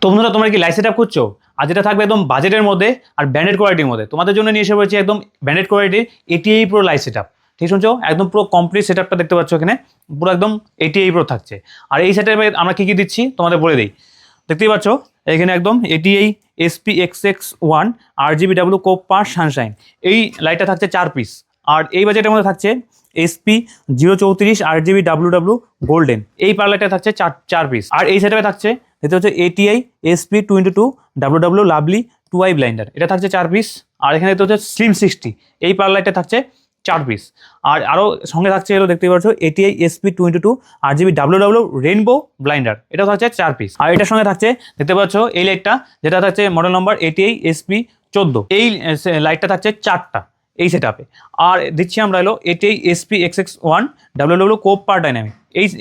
তো বন্ধুরা, তোমরা কি লাইট সেট আপ করছো? আর যেটা থাকবে একদম বাজেটের মধ্যে আর ব্র্যান্ডেড কোয়ালিটির মধ্যে, তোমাদের জন্য নিয়ে এসে পড়েছি একদম ব্র্যান্ডেড কোয়ালিটির ATI pro light set up. ঠিক শুনছো, একদম পুরো কমপ্লিট সেট আপটা দেখতে পাচ্ছ এখানে, পুরো একদম এটিআই প্রো থাকছে। আর এই সেট আপে আমরা কী কী দিচ্ছি তোমাদের বলে দিই। দেখতেই পাচ্ছ এখানে একদম এটিআই SP-XX1 RGB কোপার সানশাইন, এই লাইটটা থাকছে 4 পিস। আর এই বাজেটের মধ্যে থাকছে SP-034 RGB গোল্ডেন, এই পার্লারটা থাকছে চার পিস। আর এই সেটআপে থাকছে এটা হচ্ছে ATI SP-22 lovely 2i blender, এটা থাকছে 4 পিস। আর এখানে তো হচ্ছে স্লিম 60, এই পার্লারটা থাকছে 4 পিস। আর আরও সঙ্গে থাকছে এগুলো দেখতেই পাচ্ছ ATI SP-22 RGB rainbow blender, এটা থাকছে 4 পিস। আর এটার সঙ্গে থাকছে দেখতে পাচ্ছ এই লাইটটা, যেটা থাকছে মডেল নম্বর ATI SP-14, এই লাইটটা থাকছে 4টা এই সেট আপে। আর দিচ্ছি আমরা এলো ATI SP-XX1 কোপার ডাইনামিক,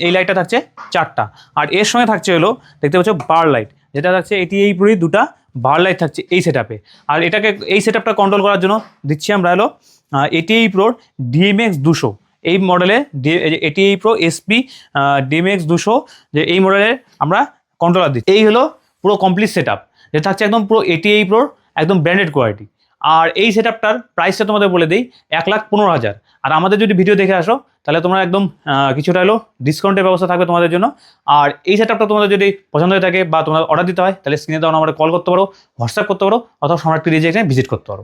এই লাইটটা থাকছে 4টা। আর এর সঙ্গে থাকছে হলো দেখতে পাচ্ছ বার লাইট, যেটা থাকছে ATI প্রোরই 2টা বার লাইট থাকছে এই সেট আপে। আর এটাকে এই সেট আপটা কন্ট্রোল করার জন্য দিচ্ছি আমরা হলো ATI প্রোর DMX 200, এই মডেলে ATI প্রো SP DMX 200, যে এই মডেলের আমরা কন্ট্রোলার দিচ্ছি। এই হলো পুরো কমপ্লিট সেট আপ, যেটা থাকছে একদম পুরো ATI প্রোর একদম ব্র্যান্ডেড কোয়ালিটি। আর এই সেট আপটার প্রাইসটা তোমাদের বলে দিই 1,15,000। আর আমাদের যদি ভিডিও দেখে আসো তাহলে তোমরা একদম কিছুটা হলো ডিসকাউন্টের ব্যবস্থা থাকবে তোমাদের জন্য। আর এই সেট আপটা তোমাদের যদি পছন্দ হয়ে থাকে বা তোমরা অর্ডার দিতে হয়, তাহলে স্ক্রিনে দেওয়া নাম্বারে কল করতে পারো, হোয়াটসঅ্যাপ করতে পারো, অথবা সম্রাট PDG এখানে ভিজিট করতে পারো।